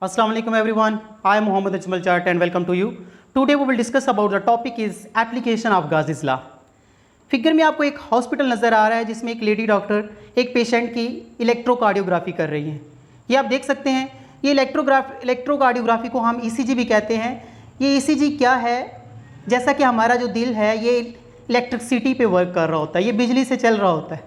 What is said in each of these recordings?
Assalamu alaikum everyone. I am Mohammed Ajmal Chart and welcome to you. Today we will discuss about the topic is application of Gauss's law. Figure में आपको एक hospital नज़र आ रहा है जिसमें एक लेडी डॉक्टर एक पेशेंट की इलेक्ट्रोकार्डियोग्राफी कर रही हैं। ये आप देख सकते हैं, ये इलेक्ट्रोकार्डियोग्राफी को हम ईसीजी भी कहते हैं। ये ईसीजी क्या है? जैसा कि हमारा जो दिल है ये इलेक्ट्रिसिटी पे वर्क कर रहा होता है, ये बिजली से चल रहा होता है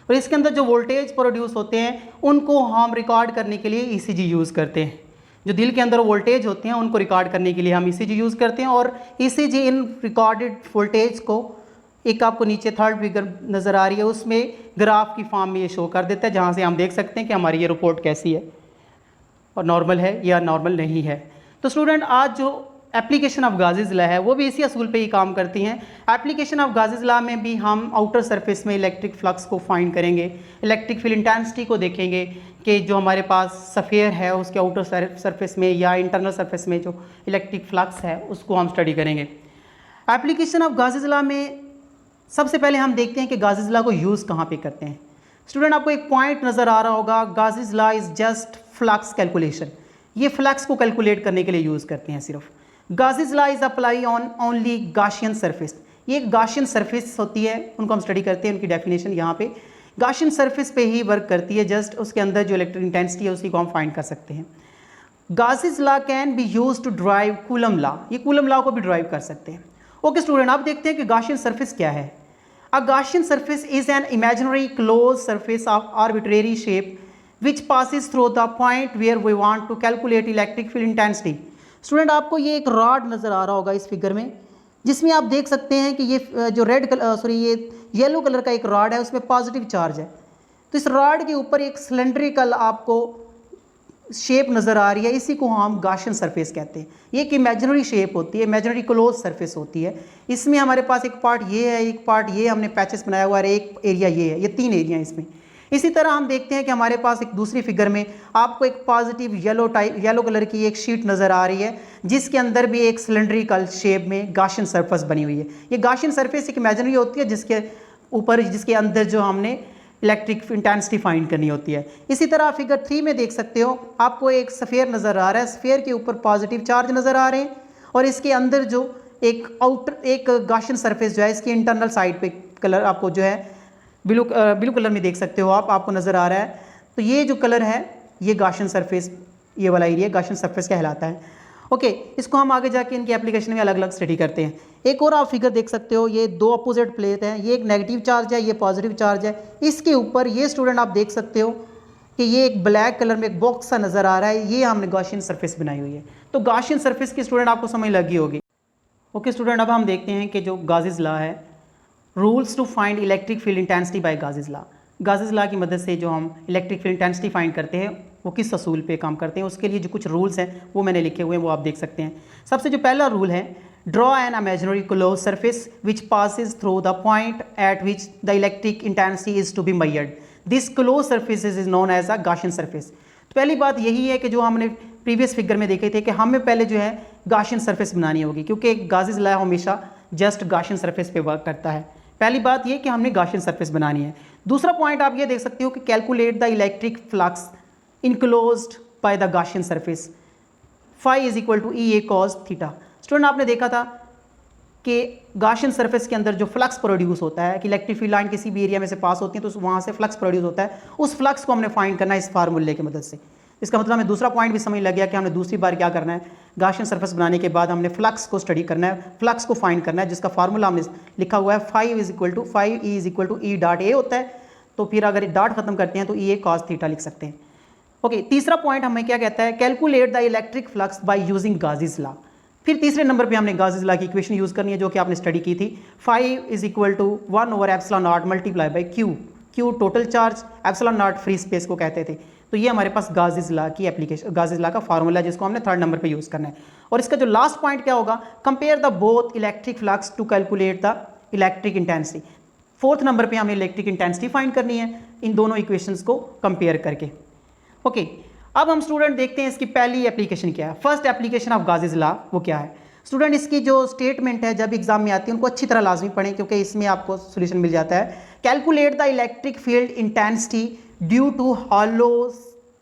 और इसके अंदर जो वोल्टेज प्रोड्यूस होते हैं उनको हम रिकॉर्ड करने के लिए ईसीजी यूज़ करते हैं। जो दिल के अंदर वोल्टेज होते हैं उनको रिकॉर्ड करने के लिए हम ईसीजी यूज़ करते हैं और ईसीजी इन रिकॉर्डेड वोल्टेज को एक आपको नीचे थर्ड फिगर नज़र आ रही है उसमें ग्राफ की फॉर्म में ये शो कर देता है, जहाँ से हम देख सकते हैं कि हमारी ये रिपोर्ट कैसी है और नॉर्मल है या नॉर्मल नहीं है। तो स्टूडेंट, आज जो एप्लीकेशन ऑफ गाज़िस लॉ है वो भी इसी असूल पे ही काम करती हैं। एप्लीकेशन ऑफ गाज़िस लॉ में भी हम आउटर सरफेस में इलेक्ट्रिक फ्लक्स को फाइंड करेंगे, इलेक्ट्रिक फील्ड इंटेंसिटी को देखेंगे कि जो हमारे पास सफ़ेयर है उसके आउटर सरफेस में या इंटरनल सरफेस में जो इलेक्ट्रिक फ्लक्स है उसको हम स्टडी करेंगे। एप्लीकेशन ऑफ गाज़िस लॉ में सबसे पहले हम देखते हैं कि गाज़िस लॉ को यूज़ कहाँ पे करते हैं। स्टूडेंट, आपको एक पॉइंट नज़र आ रहा होगा, Gauss's law is just flux calculation. ये फ्लक्स को कैलकुलेट करने के लिए यूज़ करते हैं सिर्फ। Gauss's law is apply on only Gaussian surface. ये गाशियन सरफेस होती है, उनको हम स्टडी करते हैं, उनकी डेफिनेशन यहाँ पे गाशियन सरफेस पे ही वर्क करती है। जस्ट उसके अंदर जो इलेक्ट्रिक इंटेंसिटी है उसी को हम फाइंड कर सकते हैं। Gauss's law can be use to drive Coulomb law. ये कूलम लॉ को भी ड्राइव कर सकते हैं। ओके स्टूडेंट, आप देखते हैं कि गाशियन सरफेस क्या है। A Gaussian surface is an imaginary close surface of arbitrary shape which passes through the point where we want to calculate electric field intensity. Student, आपको ये एक रॉड नज़र आ रहा होगा इस फिगर में, जिसमें आप देख सकते हैं कि ये जो ये येलो कलर का एक रॉड है उसमें पॉजिटिव चार्ज है। तो इस रॉड के ऊपर एक सिलेंड्रिकल आपको शेप नज़र आ रही है, इसी को हम गाशियन सरफेस कहते हैं। ये एक इमेजिनरी शेप होती है, इमेजिनरी क्लोज सरफेस होती है। इसमें हमारे पास एक पार्ट ये है, एक पार्ट ये हमने पैचेस बनाया हुआ है, एक एरिया ये है, ये तीन एरिया इसमें। इसी तरह हम देखते हैं कि हमारे पास एक दूसरी फिगर में आपको एक पॉजिटिव येलो कलर की एक शीट नज़र आ रही है जिसके अंदर भी एक सिलेंड्रिकल शेप में गाशियन सरफेस बनी हुई है। ये गाशियन सरफेस एक इमेजिनरी होती है जिसके अंदर जो हमने इलेक्ट्रिक इंटेंसिटी फाइंड करनी होती है। इसी तरह फिगर 3 में देख सकते हो, आपको एक सफ़ेयर नज़र आ रहा है, सफ़ेयर के ऊपर पॉजिटिव चार्ज नज़र आ रहे हैं और इसके अंदर जो एक गाशियन सरफेस जो है इसकी इंटरनल साइड पे कलर आपको जो है ब्लू कलर में देख सकते हो आपको नज़र आ रहा है। तो ये जो कलर है ये गाशियन सरफेस, ये वाला एरिया गाशियन सरफेस कहलाता है। ओके, इसको हम आगे जाके इनकी एप्लीकेशन में अलग अलग स्टडी करते हैं। एक और आप फिगर देख सकते हो, ये दो अपोजिट प्लेट हैं, ये एक नेगेटिव चार्ज है, ये पॉजिटिव चार्ज है। इसके ऊपर ये स्टूडेंट आप देख सकते हो कि ये एक ब्लैक कलर में एक बॉक्स सा नज़र आ रहा है, ये हमने गाशियन सरफेस बनाई हुई है। तो गाशियन सरफेस की स्टूडेंट आपको समझ लगी होगी। ओके स्टूडेंट, अब हम देखते हैं कि जो गाज़िस लॉ है, rules to find electric field intensity by Gauss's law. Gauss's law की मदद से जो हम इलेक्ट्रिक फील्ड इंटेंसिटी फाइंड करते हैं वो किस असूल पे काम करते हैं, उसके लिए जो कुछ रूल्स हैं वो मैंने लिखे हुए हैं, वो आप देख सकते हैं। सबसे जो पहला रूल है, draw an imaginary close surface which passes through the point at which the electric intensity is to be measured. This close surface is known as a Gaussian surface. तो पहली बात यही है कि जो हमने प्रीवियस फिगर में देखे थे कि हमें पहले जो है गाशियन सरफेस बनानी होगी, क्योंकि गाज़िस लॉ हमेशा जस्ट गाशियन सरफेस पे वर्क करता है। पहली बात ये कि हमने गाशियन सरफेस बनानी है। दूसरा पॉइंट आप ये देख सकते हो कि calculate the electric flux enclosed by the Gaussian surface, phi is equal to E A cos theta. Student, आपने देखा था कि गाशियन सरफेस के अंदर जो फ्लक्स प्रोड्यूस होता है कि इलेक्ट्रिक फील्ड लाइन किसी भी एरिया में से पास होती है तो वहाँ से फ्लक्स प्रोड्यूस होता है, उस फ्लक्स को हमने फाइंड करना है इस फार्मूले की मदद से। इसका मतलब हमें दूसरा पॉइंट भी समझ लग गया कि हमने दूसरी बार क्या करना है, गाशियन सरफेस बनाने के बाद हमने फ्लक्स को स्टडी करना है, फ्लक्स को फाइंड करना है, जिसका फार्मूला हमने लिखा हुआ है 5 E is equal to E dot A होता है। तो फिर अगर डॉट खत्म करते हैं तो ई ए कॉस थीटा लिख सकते हैं। ओके, तीसरा पॉइंट हमें क्या कहता है, calculate the electric flux by using Gauss's law. फिर तीसरे नंबर पे हमने गाज़िस लॉ की इक्वेशन यूज़ करनी है जो कि आपने स्टडी की थी। 5 is equal to 1 over epsilon naught multiply by Q total charge, epsilon naught free space को कहते थे। तो ये हमारे पास गाज़िस लॉ की एप्लीकेशन, गाज़िस लॉ का फार्मूला है जिसको हमने थर्ड नंबर पे यूज़ करना है। और इसका जो लास्ट पॉइंट क्या होगा, compare the both electric flux to calculate the electric intensity. Fourth number पे हमें इलेक्ट्रिक इंटेंसिटी फाइंड करनी है इन दोनों इक्वेशंस को कंपेयर करके। ओके, अब हम स्टूडेंट देखते हैं इसकी पहली एप्लीकेशन क्या है। फर्स्ट एप्लीकेशन ऑफ गाज़िस लॉ वो क्या है। स्टूडेंट, इसकी जो स्टेटमेंट है जब एग्जाम में आती है उनको अच्छी तरह लाजमी पढ़ें, क्योंकि इसमें आपको सोल्यूशन मिल जाता है। Calculate the electric field intensity due to hollow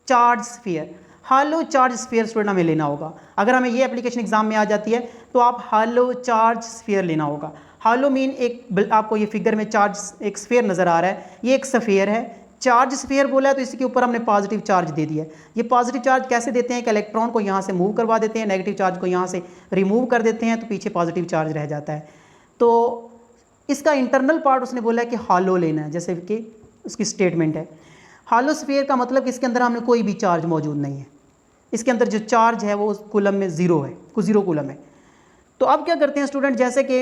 charge sphere. Hollow charge sphere student हमें लेना होगा। अगर हमें ये एप्लीकेशन एग्जाम में आ जाती है तो आप हालो चार्ज स्फीयर लेना होगा। हालो मीन एक, आपको ये फिगर में चार्ज एक स्फीयर नज़र आ रहा है, ये एक स्फीयर है, चार्ज स्फीयर बोला है तो इसके ऊपर हमने पॉजिटिव चार्ज दे दिया है। ये पॉजिटिव चार्ज कैसे देते हैं कि इलेक्ट्रॉन को यहाँ से मूव करवा देते हैं, नेगेटिव चार्ज को यहाँ से रिमूव कर देते हैं, तो पीछे पॉजिटिव चार्ज रह जाता है। तो इसका इंटरनल पार्ट उसने बोला है कि हालो लेना है, जैसे कि उसकी स्टेटमेंट है। हालो स्फीयर का मतलब कि इसके अंदर हमने कोई भी चार्ज मौजूद नहीं है, इसके अंदर जो चार्ज है वो कूलम में ज़ीरो है, ज़ीरो कूलम है। तो अब क्या करते हैं स्टूडेंट, जैसे कि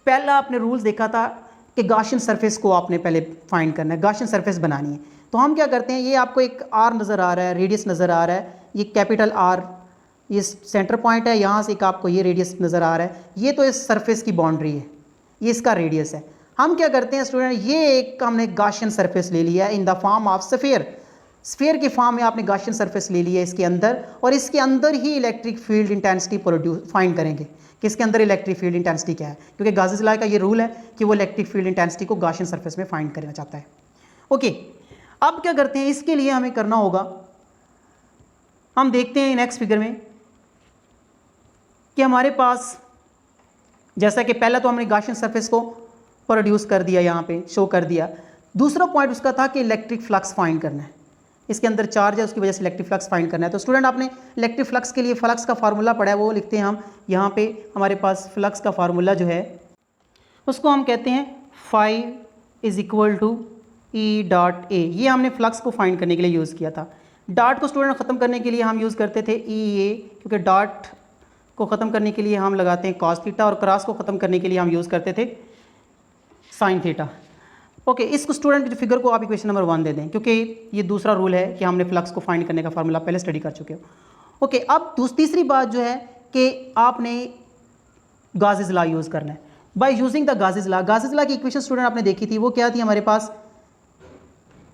पहला आपने रूल्स देखा था कि गाशियन सरफेस को आपने पहले फाइंड करना है, गाशियन सरफेस बनानी है। तो हम क्या करते हैं, ये आपको एक आर नज़र आ रहा है, रेडियस नज़र आ रहा है, ये कैपिटल आर, ये सेंटर पॉइंट है, यहाँ से एक आपको ये रेडियस नज़र आ रहा है, ये तो इस सरफेस की बाउंड्री है, ये इसका रेडियस है। हम क्या करते हैं स्टूडेंट, ये एक हमने गाशियन सरफेस ले लिया है in the form of sphere, sphere के फॉर्म में आपने गाशियन सरफेस ले लिया है इसके अंदर, और इसके अंदर ही electric field intensity produce find करेंगे कि इसके अंदर इलेक्ट्रिक फील्ड इंटेंसिटी क्या है, क्योंकि गाउस लॉ का ये रूल है कि वो इलेक्ट्रिक फील्ड इंटेंसिटी को गाशियन सरफेस में फाइंड करना चाहता है। ओके, अब क्या करते हैं, इसके लिए हमें करना होगा, हम देखते हैं नेक्स्ट फिगर में कि हमारे पास, जैसा कि पहला तो हमने गाशियन सरफेस को प्रोड्यूस कर दिया, यहाँ पे शो कर दिया। दूसरा पॉइंट उसका था कि इलेक्ट्रिक फ्लक्स फाइंड करना है, इसके अंदर चार्ज है उसकी वजह से इलेक्ट्रिक फ्लक्स फाइंड करना है। तो स्टूडेंट आपने इलेक्ट्रिक फ्लक्स के लिए फ्लक्स का फार्मूला पढ़ा है, वो लिखते हैं हम यहाँ पे, हमारे पास फ्लक्स का फार्मूला जो है उसको हम कहते हैं phi is equal to E dot A. ये हमने फ्लक्स को फाइंड करने के लिए यूज़ किया था। डॉट को स्टूडेंट ख़त्म करने के लिए हम यूज़ करते थे ई ए, क्योंकि डॉट को ख़त्म करने के लिए हम लगाते हैं कॉस थीटा, और क्रॉस को ख़त्म करने के लिए हम यूज़ करते थे साइन थीटा। ओके, इसको स्टूडेंट जो फिगर को आप इक्वेशन नंबर 1 दे दें, क्योंकि ये दूसरा रूल है कि हमने फ्लक्स को फाइंड करने का फार्मूला पहले स्टडी कर चुके हो। ओके, अब तीसरी बात जो है कि आपने गाउस लॉ यूज़ करना है। By using the Gauss law की इक्वेशन स्टूडेंट आपने देखी थी, वो क्या थी हमारे पास,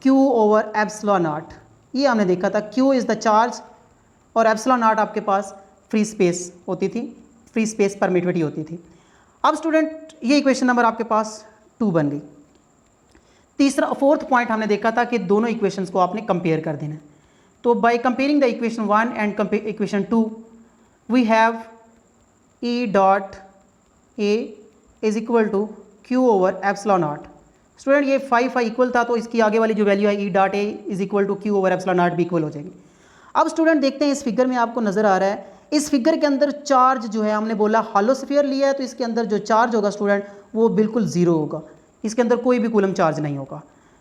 Q ओवर एप्सिलॉन नॉट। ये हमने देखा था, Q इज़ द चार्ज और एप्सिलॉन नॉट आपके पास फ्री स्पेस होती थी, फ्री स्पेस परमिटिविटी होती थी। अब स्टूडेंट ये इक्वेशन नंबर आपके पास 2 बन गई। फोर्थ पॉइंट हमने देखा था कि दोनों इक्वेशंस को आपने कंपेयर कर देना है। तो by comparing the equation 1 and equation 2 we have E dot A is equal to Q over epsilon naught. Student ये 5 इक्वल था, तो इसकी आगे वाली जो वैल्यू है E dot A is equal to Q over epsilon naught भी equal हो जाएगी। अब स्टूडेंट देखते हैं इस फिगर में आपको नज़र आ रहा है, इस फिगर के अंदर चार्ज जो है, हमने बोला हॉलो स्फीयर लिया है तो इसके अंदर जो चार्ज होगा स्टूडेंट वो बिल्कुल ज़ीरो होगा, इसके अंदर कोई भी कूलम चार्ज नहीं होगा।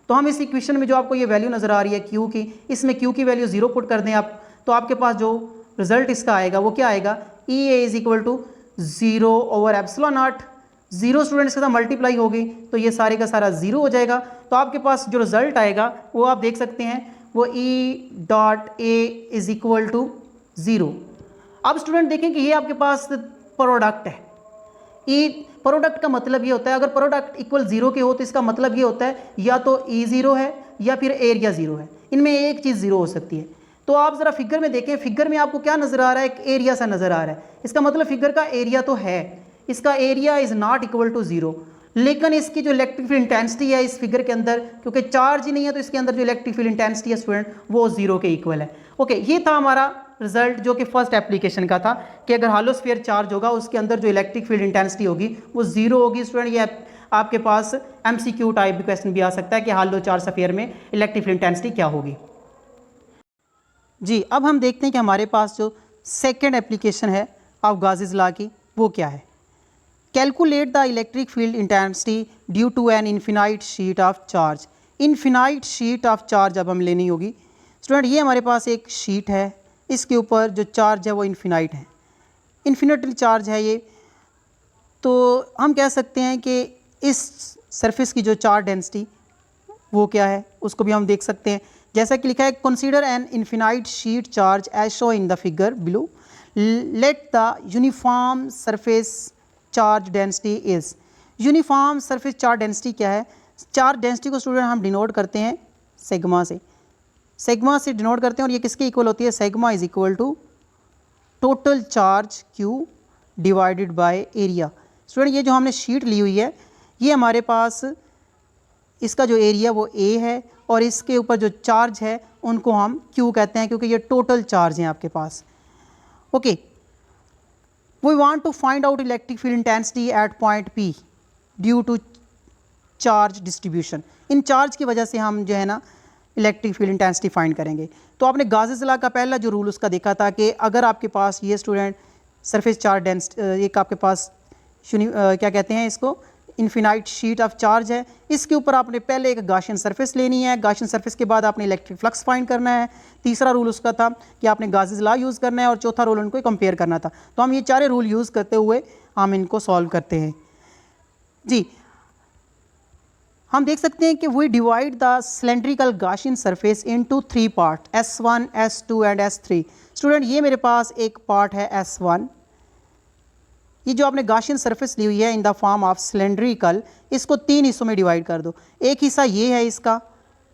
तो हम इस इक्वेशन में जो आपको ये वैल्यू नज़र आ रही है क्यू की, इसमें क्यू की वैल्यू 0 पुट कर दें आप, तो आपके पास जो रिजल्ट इसका आएगा वो क्या आएगा, E A is equal to 0 over epsilon naught. 0 students के साथ मल्टीप्लाई होगी तो ये सारे का सारा 0 हो जाएगा। तो आपके पास जो रिजल्ट आएगा वो आप देख सकते हैं, वो E dot A is equal to 0। अब स्टूडेंट देखें कि ये आपके पास प्रोडक्ट है। ई प्रोडक्ट का मतलब ये होता है, अगर प्रोडक्ट इक्वल 0 के हो तो इसका मतलब ये होता है या तो ई 0 है या फिर एरिया 0 है, इनमें एक चीज़ 0 हो सकती है। तो आप ज़रा फिगर में देखें, फिगर में आपको क्या नज़र आ रहा है, एक एरिया सा नज़र आ रहा है, इसका मतलब फिगर का एरिया तो है, इसका area is not equal to 0, लेकिन इसकी जो इलेक्ट्रिक फील्ड इंटेंसिटी है इस फिगर के अंदर, क्योंकि चार्ज ही नहीं है तो इसके अंदर जो इलेक्ट्रिक फील्ड इंटेंसिटी है स्टूडेंट वो 0 के इक्वल है। ओके, ये था हमारा रिजल्ट जो कि फर्स्ट एप्लीकेशन का था कि अगर हॉलो स्फीयर चार्ज होगा उसके अंदर जो इलेक्ट्रिक फील्ड इंटेंसिटी होगी वो 0 होगी। स्टूडेंट ये आपके पास MCQ टाइप क्वेश्चन भी आ सकता है कि हॉलो चार्ज स्फीयर में इलेक्ट्रिक फील्ड इंटेंसिटी क्या होगी। जी, अब हम देखते हैं कि हमारे पास जो सेकेंड एप्लीकेशन है ऑफ गाउस लॉ की वो क्या है। Calculate the electric field intensity due to an infinite sheet of charge. Infinite sheet of charge अब हम लेनी होगी। स्टूडेंट ये हमारे पास एक शीट है, इसके ऊपर जो चार्ज है वो इन्फिनाइट है, इन्फिनिटी चार्ज है ये। तो हम कह सकते हैं कि इस सरफेस की जो चार्ज डेंसिटी वो क्या है उसको भी हम देख सकते हैं, जैसा कि लिखा है, consider an infinite sheet charge as show in the figure below, let the uniform surface charge density is. Uniform surface charge density क्या है, चार्ज डेंसिटी को स्टूडेंट हम डिनोट करते हैं सिग्मा से, सिग्मा से डिनोट करते हैं, और ये किसके इक्वल होती है, sigma is equal to total charge Q divided by area. Student ये जो हमने शीट ली हुई है ये हमारे पास इसका जो एरिया वो ए है और इसके ऊपर जो चार्ज है उनको हम क्यू कहते हैं, क्योंकि ये टोटल चार्ज हैं आपके पास। Okay, we want to find out electric field intensity at point P due to charge distribution. इन चार्ज की वजह से हम जो है ना इलेक्ट्रिक फील्ड इंटेंसिटी फाइंड करेंगे। तो आपने गाउस लॉ का पहला जो रूल उसका देखा था कि अगर आपके पास ये स्टूडेंट सरफेस चार्ज डेंस एक आपके पास क्या कहते हैं इसको, इन्फिनाइट शीट ऑफ चार्ज है, इसके ऊपर आपने पहले एक गाशियन सरफेस लेनी है, गाशियन सरफेस के बाद आपने इलेक्ट्रिक फ्लक्स फाइंड करना है, तीसरा रूल उसका था कि आपने गाउस लॉ यूज़ करना है और चौथा रूल उनको कंपेयर करना था। तो हम ये चारे रूल यूज़ करते हुए हम इनको सॉल्व करते हैं जी। हम देख सकते हैं कि we divide the cylindrical Gaussian surface into 3 part, S1, S2 and S3। Student ये मेरे पास एक पार्ट है S1, ये जो आपने गाशियन सरफेस ली हुई है in the form of cylindrical, इसको 3 हिस्सों में डिवाइड कर दो। एक हिस्सा ये है इसका,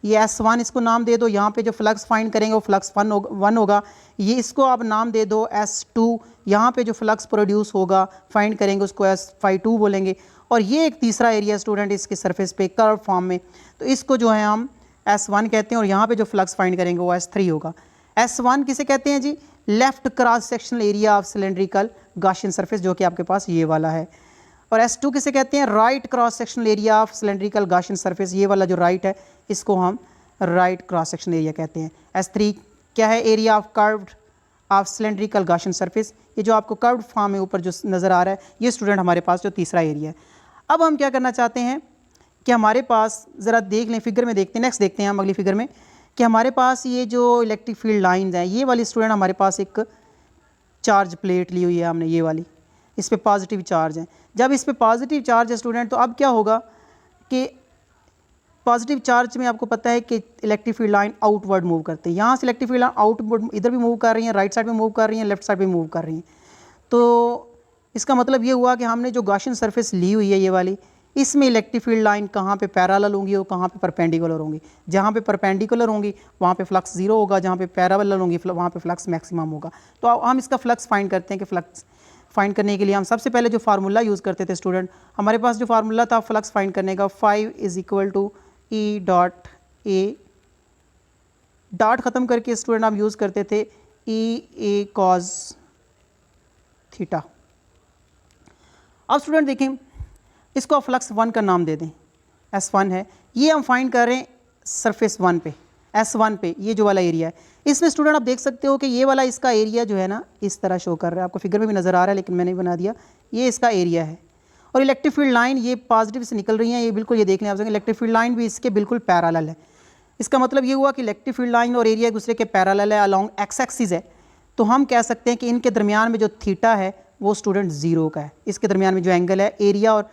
ये S1 इसको नाम दे दो, यहाँ पे जो फ्लक्स फाइंड करेंगे वो फ्लक्स 1 होगा। ये इसको आप नाम दे दो S2, यहाँ पे जो फ्लक्स प्रोड्यूस होगा फाइंड करेंगे उसको S2 बोलेंगे। और ये एक तीसरा एरिया स्टूडेंट इसके सरफेस पे कर्व फॉर्म में, तो इसको जो है हम S1 कहते हैं और यहाँ पे जो फ्लक्स फाइंड करेंगे वो S3 होगा। S1 किसे कहते हैं जी, left cross sectional area of cylindrical Gaussian surface, जो कि आपके पास ये वाला है। और S2 किसे कहते हैं, right cross sectional area of cylindrical Gaussian surface, ये वाला जो राइट है इसको हम राइट क्रॉस सेक्शनल एरिया कहते हैं। S3 क्या है, area of curved of cylindrical Gaussian surface, ये जो आपको कर्व्ड फॉर्म में ऊपर जो नज़र आ रहा है ये स्टूडेंट हमारे पास जो तीसरा एरिया है। अब हम क्या करना चाहते हैं कि हमारे पास ज़रा देख लें, फिगर में देखते हैं, नेक्स्ट देखते हैं हम अगली फिगर में कि हमारे पास ये जो इलेक्ट्रिक फील्ड लाइंस हैं, ये वाली स्टूडेंट हमारे पास एक चार्ज प्लेट ली हुई है हमने, ये वाली, इस पे पॉजिटिव चार्ज है। जब इस पे पॉजिटिव चार्ज है स्टूडेंट, तो अब क्या होगा कि पॉजिटिव चार्ज में आपको पता है कि electric field line outward move करते हैं, यहाँ से इलेक्ट्रिक फील्ड लाइन आउटवर्ड इधर भी मूव कर रही हैं, राइट साइड में मूव कर रही हैं, लेफ्ट साइड में मूव कर रही हैं। तो इसका मतलब ये हुआ कि हमने जो गाशियन सरफेस ली हुई है ये वाली, इसमें इलेक्ट्रिक फील्ड लाइन कहाँ पे पैरेलल होंगी और कहाँ पे परपेंडिकुलर होंगी। जहाँ पे परपेंडिकुलर होंगी वहाँ पे फ्लक्स 0 होगा, जहाँ पे पैरेलल होंगी वहाँ पे फ्लक्स मैक्सिमम होगा। तो अब हम इसका फ्लक्स फाइंड करते हैं कि फ्लक्स फाइंड करने के लिए हम सबसे पहले जो फार्मूला यूज़ करते थे स्टूडेंट, हमारे पास जो फार्मूला था फ्लक्स फाइंड करने का, 5 = E डॉट ए, डॉट ख़त्म करके स्टूडेंट हम यूज़ करते थे E A cos थीटा। अब स्टूडेंट देखें, इसको फ्लक्स 1 का नाम दे दें, S1 है, ये हम फाइंड कर रहे हैं सरफेस 1 पे, S1 पे, ये जो वाला एरिया है। इसमें स्टूडेंट आप देख सकते हो कि ये वाला इसका एरिया जो है ना इस तरह शो कर रहा है, आपको फिगर में भी नज़र आ रहा है लेकिन मैंने बना दिया, ये इसका एरिया है। और इलेक्ट्रिक फील्ड लाइन ये पॉजिटिव से निकल रही हैं, ये बिल्कुल, ये देख लें आप, इलेक्ट्रिक फील्ड लाइन भी इसके बिल्कुल पैरेलल है। इसका मतलब ये हुआ कि इलेक्ट्रिक फील्ड लाइन और एरिया एक दूसरे के पैरेलल है, अलॉन्ग एक्स एक्सिस है। तो हम कह सकते हैं कि इनके दरमियान में जो थीटा है वो स्टूडेंट 0 का है, इसके दरमियान में जो एंगल है एरिया और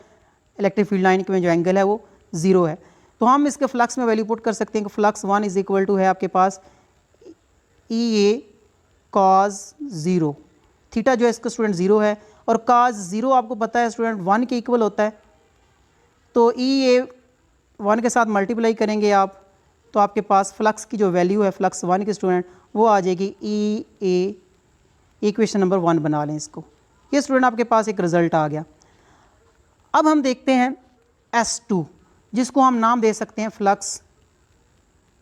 इलेक्ट्रिक फील्ड लाइन के में जो एंगल है वो 0 है। तो हम इसके फ्लक्स में वैल्यू पुट कर सकते हैं कि फ्लक्स 1 = है आपके पास EA cos 0, थीटा जो है इसका स्टूडेंट 0 है और cos 0 आपको पता है स्टूडेंट 1 के इक्वल होता है। तो EA 1 के साथ मल्टीप्लाई करेंगे आप, तो आपके पास फ्लक्स की जो वैल्यू है फ्लक्स 1 की स्टूडेंट वो आ जाएगी EA, इक्वेशन नंबर 1 बना लें इसको। ये स्टूडेंट आपके पास एक रिज़ल्ट आ गया। अब हम देखते हैं S2, जिसको हम नाम दे सकते हैं फ्लक्स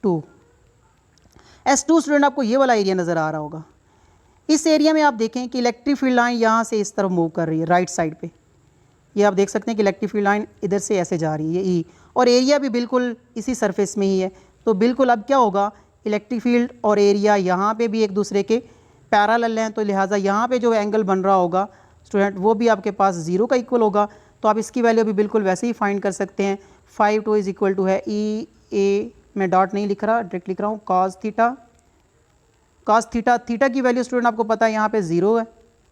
2। S2 स्टूडेंट आपको ये वाला एरिया नज़र आ रहा होगा। इस एरिया में आप देखें कि इलेक्ट्रिक फील्ड लाइन यहाँ से इस तरफ मूव कर रही है राइट साइड पे, ये आप देख सकते हैं कि इलेक्ट्रिक फील्ड लाइन इधर से ऐसे जा रही है E, और एरिया भी बिल्कुल इसी सरफेस में ही है। तो बिल्कुल अब क्या होगा, इलेक्ट्रिक फील्ड और एरिया यहाँ पे भी एक दूसरे के पैरेलल हैं, तो लिहाजा यहाँ पे जो एंगल बन रहा होगा स्टूडेंट वो भी आपके पास 0 का इक्वल होगा। तो आप इसकी वैल्यू भी बिल्कुल वैसे ही फाइंड कर सकते हैं। 5 = है EA, मैं डॉट नहीं लिख रहा, डायरेक्ट लिख रहा हूँ, cos थीटा की वैल्यू स्टूडेंट आपको पता है यहाँ पे 0 है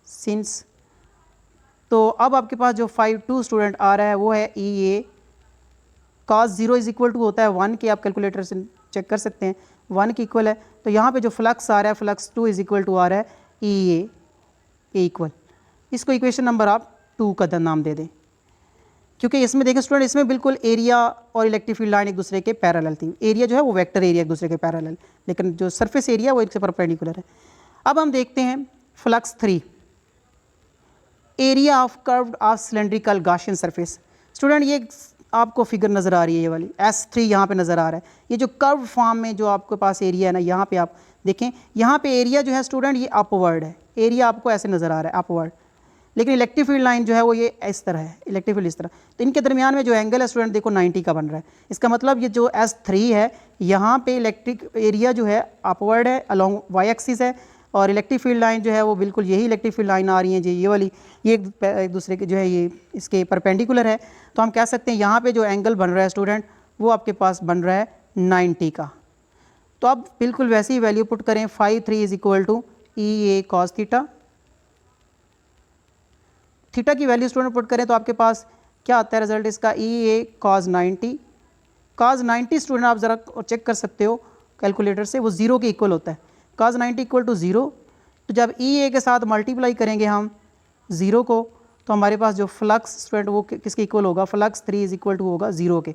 सिंस। तो अब आपके पास जो 5 स्टूडेंट आ रहा है वो है EA cos 0 = होता है 1 के, आप कैलकुलेटर से चेक कर सकते हैं 1 के इक्वल है। तो यहाँ पे जो फ्लक्स आ रहा है फ्लक्स 2 = आ रहा है EA इक्वल, इसको इक्वेशन नंबर आप 2 का नाम दे दें, क्योंकि इसमें देखें स्टूडेंट इसमें बिल्कुल एरिया और इलेक्ट्रिक फील्ड लाइन एक दूसरे के पैरेलल थी। एरिया जो है वो वेक्टर एरिया एक दूसरे के पैरेलल, लेकिन जो सरफेस एरिया वो एक से परपेंडिकुलर है। अब हम देखते हैं flux 3, area of curved of cylindrical Gaussian surface. Student ये आपको फिगर नज़र आ रही है ये वाली S3 यहाँ पे नज़र आ रहा है। ये जो कर्व फॉर्म में जो आपके पास एरिया है ना, यहाँ पे आप देखें, यहाँ पे एरिया जो है स्टूडेंट ये अपवर्ड है, एरिया आपको ऐसे नज़र आ रहा है अपवर्ड, लेकिन इलेक्ट्रिक फील्ड लाइन जो है वो ये इस तरह है, इलेक्ट्रिक फील्ड इस तरह। तो इनके दरमियान में जो एंगल है स्टूडेंट देखो 90 का बन रहा है। इसका मतलब ये जो S3 है यहाँ पे इलेक्ट्रिक एरिया जो है अपवर्ड है, अलॉन्ग वाई एक्सिस है, और इलेक्ट्रिक फील्ड लाइन जो है वो बिल्कुल यही इलेक्ट्रिक फील्ड लाइन आ रही है जी, ये वाली, ये एक दूसरे के जो है ये इसके परपेंडिकुलर है। तो हम कह सकते हैं यहाँ पे जो एंगल बन रहा है स्टूडेंट वो आपके पास बन रहा है 90 का। तो आप बिल्कुल वैसे ही वैल्यू पुट करें, 5/3 is equal to EA cos theta. Theta की वैल्यू स्टूडेंट पुट करें तो आपके पास क्या आता है रिजल्ट इसका, EA cos 90। cos 90 स्टूडेंट आप ज़रा चेक कर सकते हो कैलकुलेटर से, वो 0 के इक्वल होता है। cos 90 इक्वल टू 0, तो जब EA के साथ मल्टीप्लाई करेंगे हम 0 को, तो हमारे पास जो फ्लक्स स्टूडेंट वो किसके इक्वल होगा, फ्लक्स 3 इज इक्वल टू होगा 0 के।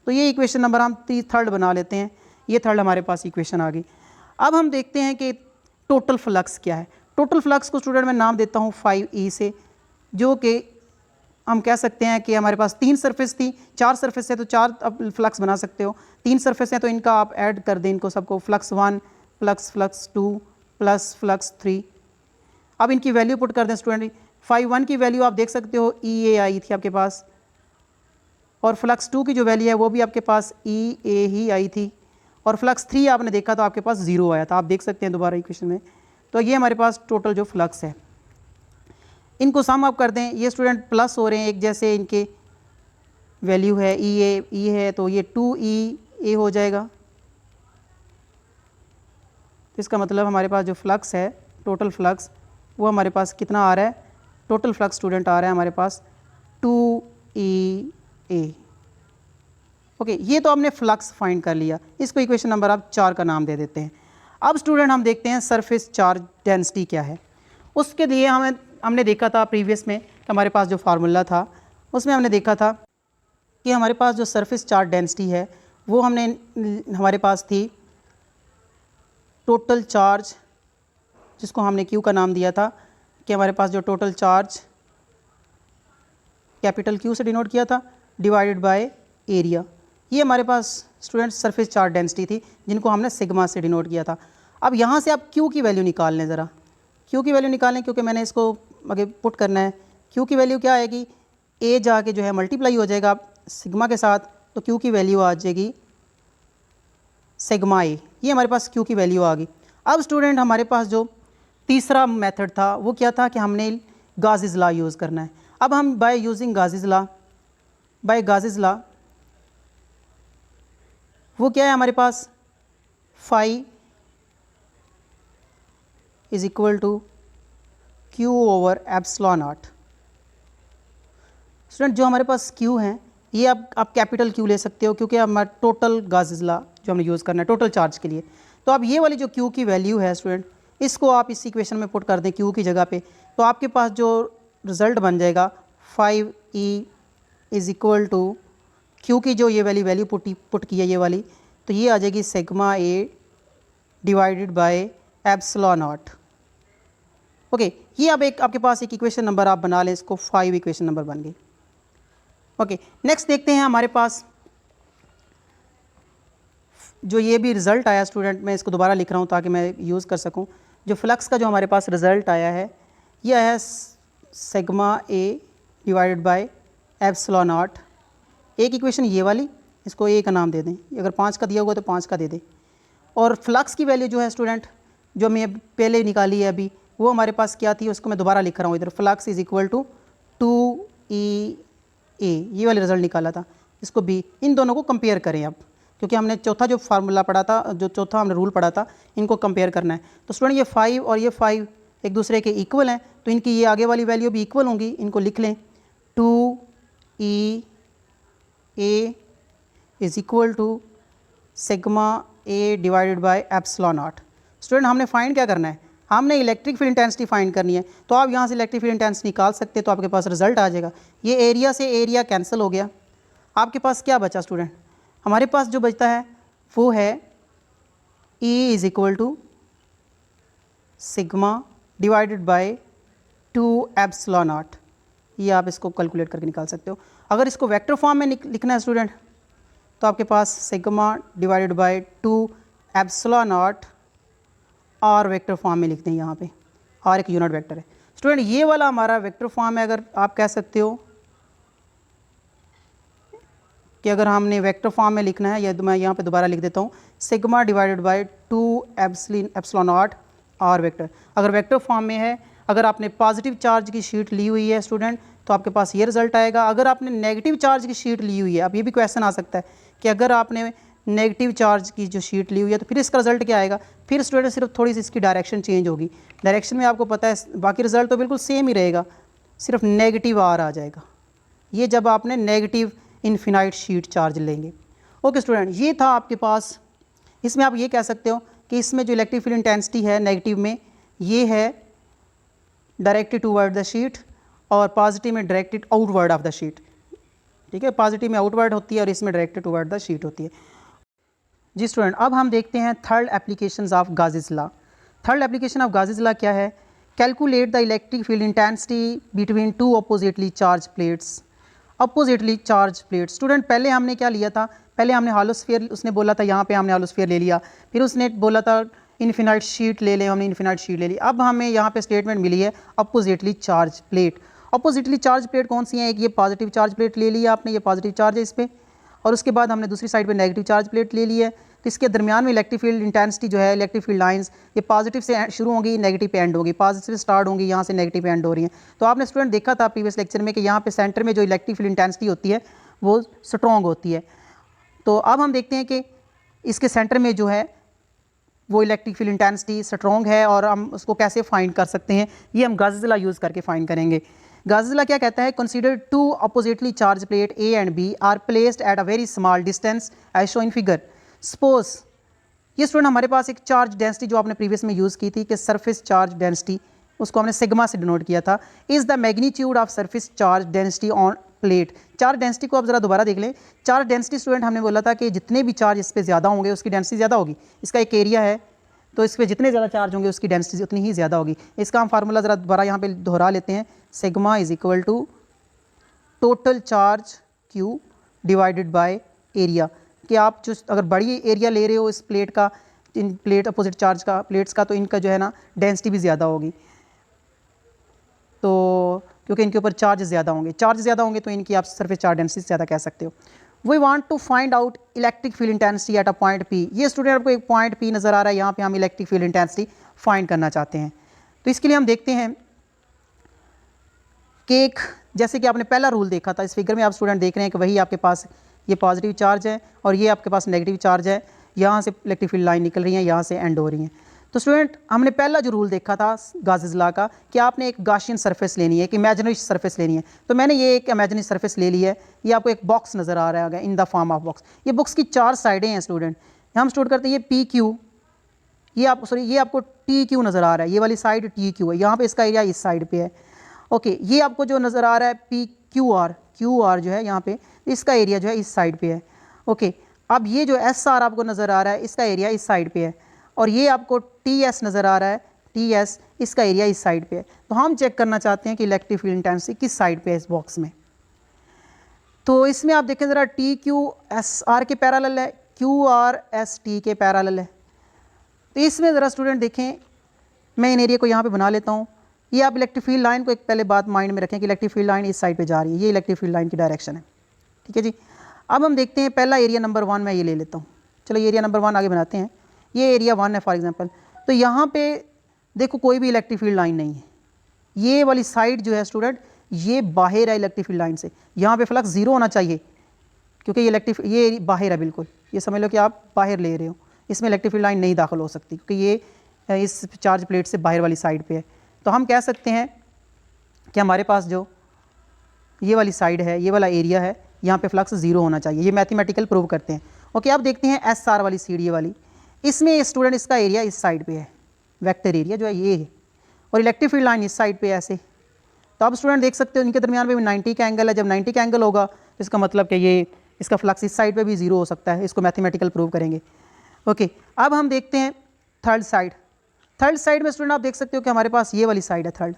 तो ये इक्वेशन नंबर हम थर्ड बना लेते हैं, ये थर्ड हमारे पास इक्वेशन आ गई। अब हम देखते हैं कि टोटल फ्लक्स क्या है। टोटल फ्लक्स को स्टूडेंट मैं नाम देता हूँ 5E से, जो कि हम कह सकते हैं कि हमारे पास 3 सरफेस थी, 4 सरफेस है तो 4 अब फ्लक्स बना सकते हो, 3 सरफेस हैं तो इनका आप ऐड कर दें इनको सबको, flux 1 plus flux 2 plus flux 3। अब इनकी वैल्यू पुट कर दें स्टूडेंट, 5/1 की वैल्यू आप देख सकते हो EA आई थी आपके पास, और फ्लक्स 2 की जो वैल्यू है वो भी आपके पास EA ही आई थी, और फ्लक्स 3 आपने देखा तो आपके पास 0 आया था, आप देख सकते हैं दोबारा इक्वेशन में। तो ये हमारे पास टोटल जो फ्लक्स है, इनको सम अप कर दें, ये स्टूडेंट प्लस हो रहे हैं एक जैसे, इनके वैल्यू है E है तो ये 2EA हो जाएगा। तो इसका मतलब हमारे पास जो फ्लक्स है, टोटल फ्लक्स, वो हमारे पास कितना आ रहा है, टोटल फ्लक्स स्टूडेंट आ रहा है हमारे पास 2EA। ओके, ये तो हमने फ्लक्स फाइंड कर लिया, इसको इक्वेशन नंबर आप 4 का नाम दे देते हैं। अब स्टूडेंट हम देखते हैं सरफेस चार्ज डेंसिटी क्या है। उसके लिए हमने देखा था प्रीवियस में कि हमारे पास जो फार्मूला था उसमें हमने देखा था कि हमारे पास जो सरफेस चार्ज डेंसिटी है वो हमारे पास थी टोटल चार्ज, जिसको हमने Q का नाम दिया था, कि हमारे पास जो टोटल चार्ज कैपिटल Q से डिनोट किया था डिवाइडेड बाय एरिया। ये हमारे पास स्टूडेंट सरफेस चार्ज डेंसिटी थी जिनको हमने सिग्मा से डिनोट किया था। अब यहाँ से आप Q की वैल्यू निकाल लें, ज़रा Q की वैल्यू निकालें, क्योंकि मैंने इसको आगे पुट करना है। Q की वैल्यू क्या आएगी, A जाके जो है मल्टीप्लाई हो जाएगा सिग्मा के साथ, तो Q की वैल्यू आ जाएगी सिग्मा A। ये हमारे पास Q की वैल्यू आ गई। अब स्टूडेंट हमारे पास जो तीसरा मेथड था वो क्या था कि हमने गाज़ीज़ लॉ यूज़ करना है। अब हम बाय यूजिंग गाज़ीज़ लॉ, वो क्या है हमारे पास, phi is equal to Q over epsilon naught. Student जो हमारे पास Q है ये आप कैपिटल Q ले सकते हो, क्योंकि हमारा टोटल गाज़ीज़ लॉ जो हमने यूज़ करना है टोटल चार्ज के लिए। तो अब ये वाली जो Q की वैल्यू है स्टूडेंट, इसको आप इस इक्वेशन में पुट कर दें Q की जगह पे, तो आपके पास जो रिज़ल्ट बन जाएगा 5E is equal to Q की जो ये वैल्यू पुट की है ये वाली, तो ये आ जाएगी sigma A divided by epsilon not. Okay, ये अब एक आपके पास एक इक्वेशन नंबर आप बना लें, इसको 5 इक्वेशन नंबर बन गई। ओके, नेक्स्ट देखते हैं हमारे पास जो ये भी रिज़ल्ट आया स्टूडेंट, मैं इसको दोबारा लिख रहा हूँ ताकि मैं यूज़ कर सकूँ। जो फ्लक्स का जो हमारे पास रिज़ल्ट आया है ये आया sigma A divided by epsilon not. एक इक्वेशन ये वाली, इसको A का नाम दे दें, अगर 5 का दिया हुआ तो 5 का दे दें। और फ्लक्स की वैल्यू जो है स्टूडेंट जो मैं पहले निकाली है अभी, वो हमारे पास क्या थी, उसको मैं दोबारा लिख रहा हूँ इधर, flux is equal to 2EA, ये वाला रिज़ल्ट निकाला था। इसको भी इन दोनों को कंपेयर करें अब, क्योंकि हमने चौथा जो फार्मूला पढ़ा था, जो चौथा हमने रूल पढ़ा था, इनको कंपेयर करना है। तो स्टूडेंट ये 5 और ये 5 एक दूसरे के इक्वल हैं, तो इनकी ये आगे वाली वैल्यू भी इक्वल होंगी, इनको लिख लें। 2EA is equal to sigma A divided by epsilon naught. Student हमने फाइंड क्या करना है, हमने इलेक्ट्रिक फील्ड इंटेंसिटी फाइंड करनी है। तो आप यहाँ से इलेक्ट्रिक फील्ड इंटेंसिटी निकाल सकते हैं, तो आपके पास रिजल्ट आ जाएगा। ये एरिया से एरिया कैंसिल हो गया, आपके पास क्या बचा स्टूडेंट, हमारे पास जो बचता है वो है E is equal to sigma divided by 2 epsilon naught. ये आप इसको कैलकुलेट करके निकाल सकते हो। अगर इसको वेक्टर फॉर्म में लिखना है स्टूडेंट, तो आपके पास sigma divided by 2 epsilon naught are vector form में लिखते हैं। यहाँ पे आर एक यूनिट वेक्टर है स्टूडेंट, ये वाला हमारा वेक्टर फॉर्म है। अगर आप कह सकते हो कि अगर हमने वेक्टर फॉर्म में लिखना है, या तो मैं यहाँ पे दोबारा लिख देता हूँ, sigma divided by 2 epsilon naught are vector. अगर वेक्टर फॉर्म में है, अगर आपने पॉजिटिव चार्ज की शीट ली हुई है स्टूडेंट, तो आपके पास ये रिजल्ट आएगा। अगर आपने नेगेटिव चार्ज की शीट ली हुई है, अब ये भी क्वेश्चन आ सकता है कि अगर आपने नेगेटिव चार्ज की जो शीट ली हुई है तो फिर इसका रिजल्ट क्या आएगा। फिर स्टूडेंट सिर्फ थोड़ी सी इसकी डायरेक्शन चेंज होगी, डायरेक्शन में आपको पता है, बाकी रिजल्ट तो बिल्कुल सेम ही रहेगा, सिर्फ नेगेटिव आर आ जाएगा। ये जब आपने नेगेटिव इनफिनाइट शीट चार्ज लेंगे। ओके स्टूडेंट, ये था आपके पास। इसमें आप ये कह सकते हो कि इसमें जो इलेक्ट्रिक फील्ड इंटेंसिटी है नेगेटिव में, ये है डायरेक्टेड टूवर्ड द शीट, और पॉजिटिव में directed outward of the sheet. ठीक है, पॉजिटिव में आउटवर्ड होती है और इसमें डायरेक्टेड टूवर्ड द शीट होती है। जी स्टूडेंट, अब हम देखते हैं third applications of Gauss law. Third application of Gauss law क्या है? Calculate the electric field intensity between two oppositely charge plates. Oppositely charge plate student, पहले हमने क्या लिया था? पहले हमने हॉलो स्फीयर, उसने बोला था यहाँ पे हमने हॉलो स्फीयर ले लिया, फिर उसने बोला था इनफिनाइट शीट ले लें, हमने इनफिनाइट शीट ले ली। अब हमें यहाँ पे स्टेटमेंट मिली है oppositely charge plate. Oppositely charge plate कौन सी है? एक ये पॉजिटिव चार्ज प्लेट ले लिया आपने, ये पॉजिटिव चार्ज है इस पर, और उसके बाद हमने दूसरी साइड पे नेगेटिव चार्ज प्लेट ले ली है। तो इसके दरमियान में इलेक्ट्रिक फील्ड इंटेंसिटी जो है, इलेक्ट्रिक फील्ड लाइंस, ये पॉजिटिव से शुरू होंगी, नेगेटिव पे एंड होगी, पॉजिटिव से स्टार्ट होंगी, यहाँ से नेगेटिव पे एंड हो रही हैं। तो आपने स्टूडेंट देखा था प्रीवियस लेक्चर में कि यहाँ पे सेंटर में जो इलेक्ट्रिक फील्ड इंटेंसिटी होती है वो स्ट्रॉन्ग होती है। तो अब हम देखते हैं कि इसके सेंटर में जो है वो इलेक्ट्रिक फील्ड इंटेंसिटी स्ट्रॉन्ग है, और हम उसको कैसे फाइंड कर सकते हैं, ये हम गाउस लॉ यूज़ करके फाइंड करेंगे। गाउस लॉ क्या कहता है? Consider two oppositely charge plate A and B are placed at a very small distance as show in figure. Suppose ये स्टूडेंट हमारे पास एक चार्ज डेंसिटी जो आपने प्रीवियस में यूज़ की थी कि सरफेस चार्ज डेंसिटी, उसको हमने सिग्मा से डिनोट किया था। Is the magnitude of surface charge density on plate. Charge density को आप ज़रा दोबारा देख लें। चार्ज डेंसिटी स्टूडेंट हमने बोला था कि जितने भी चार्ज इस पर ज़्यादा होंगे उसकी डेंसिटी ज़्यादा होगी। इसका एक एरिया है, तो इस पर जितने ज़्यादा चार्ज होंगे उसकी डेंसिटी उतनी ही ज़्यादा होगी। इसका हम फार्मूला ज़रा दोबारा यहाँ पे दोहरा लेते हैं। Sigma is equal to total charge Q divided by area, कि आप जो अगर बड़ी एरिया ले रहे हो इस प्लेट का, इन प्लेट अपोजिट चार्ज का प्लेट्स का, तो इनका जो है ना डेंसिटी भी ज़्यादा होगी, तो क्योंकि इनके ऊपर चार्ज ज़्यादा होंगे तो इनकी आप सरफेस चार्ज डेंसिटी ज़्यादा कह सकते हो। We want to find out electric field intensity at a point P. ये स्टूडेंट आपको एक पॉइंट पी नज़र आ रहा है, यहाँ पे हम इलेक्ट्रिक फील्ड इंटेंसिटी फाइंड करना चाहते हैं। तो इसके लिए हम देखते हैं कि एक, जैसे कि आपने पहला रूल देखा था, इस फिगर में आप स्टूडेंट देख रहे हैं कि वही आपके पास ये पॉजिटिव चार्ज है और ये आपके पास नेगेटिव चार्ज है, यहाँ से इलेक्ट्रिक फील्ड लाइन निकल रही है, यहाँ से एंड हो रही हैं। तो स्टूडेंट हमने पहला जो रूल देखा था गाउस लॉ का कि आपने एक गॉसियन सरफेस लेनी है, एक इमेजिनरी सरफेस लेनी है। तो मैंने ये एक इमेजिनरी सरफेस ले ली है। ये आपको एक बॉक्स नज़र आ रहा होगा in the form of box. ये बॉक्स की 4 साइडें हैं स्टूडेंट, हम स्टूडेंट करते हैं ये पी क्यू, ये आपको टी क्यू नज़र आ रहा है, ये वाली साइड टी क्यू है, यहाँ पे इसका एरिया इस साइड पे है। ओके, ये आपको जो नज़र आ रहा है पी क्यू आर जो है यहाँ पे, इसका एरिया जो है इस साइड पे है। ओके, अब ये जो एस आर आपको नज़र आ रहा है, इसका एरिया इस साइड पे है, और ये आपको टी एस नज़र आ रहा है, टी एस, इसका एरिया इस साइड पे है। तो हम चेक करना चाहते हैं कि इलेक्ट्रिक फील्ड इंटेंसिटी किस साइड पे है इस बॉक्स में। तो इसमें आप देखें ज़रा, टी क्यू एस आर के पैरेलल है, क्यू आर एस टी के पैरेलल है। तो इसमें ज़रा स्टूडेंट देखें, मैं इन एरिया को यहाँ पे बना लेता हूँ। ये आप इलेक्ट्रिक फील्ड लाइन को एक पहले बात माइंड में रखें कि इलेक्ट्रिक फील्ड लाइन इस साइड पे जा रही है, ये इलेक्ट्रिक फील्ड लाइन की डायरेक्शन है। ठीक है जी, अब हम देखते हैं पहला एरिया नंबर 1 मैं ये ले लेता हूँ। चलो एरिया नंबर 1 आगे बनाते हैं। ये एरिया 1 है फॉर एग्जांपल। तो यहाँ पे देखो कोई भी इलेक्ट्रिक फील्ड लाइन नहीं है, ये वाली साइड जो है स्टूडेंट ये बाहर है इलेक्ट्रिक फील्ड लाइन से। यहाँ पे फ्लक्स 0 होना चाहिए क्योंकि ये बाहर है बिल्कुल, ये समझ लो कि आप बाहर ले रहे हो, इसमें इलेक्ट्रिक फील्ड लाइन नहीं दाखिल हो सकती क्योंकि ये इस चार्ज प्लेट से बाहर वाली साइड पे है। तो हम कह सकते हैं कि हमारे पास जो ये वाली साइड है, ये वाला एरिया है, यहाँ पे फ्लक्स 0 होना चाहिए। ये मैथमेटिकल प्रूव करते हैं। ओके, अब देखते हैं एस आर वाली सीढ़ी वाली, इसमें स्टूडेंट इसका एरिया इस साइड पे है, वेक्टर एरिया जो है ये है, और इलेक्ट्रिक फील्ड लाइन इस साइड पे ऐसे। तो अब स्टूडेंट देख सकते हो इनके दरमियान में 90 का एंगल है। जब 90 का एंगल होगा तो इसका मतलब कि ये इसका फ्लक्स इस साइड पे भी 0 हो सकता है। इसको मैथमेटिकल प्रूव करेंगे। ओके, अब हम देखते हैं थर्ड साइड। थर्ड साइड में स्टूडेंट आप देख सकते हो कि हमारे पास ये वाली साइड है थर्ड,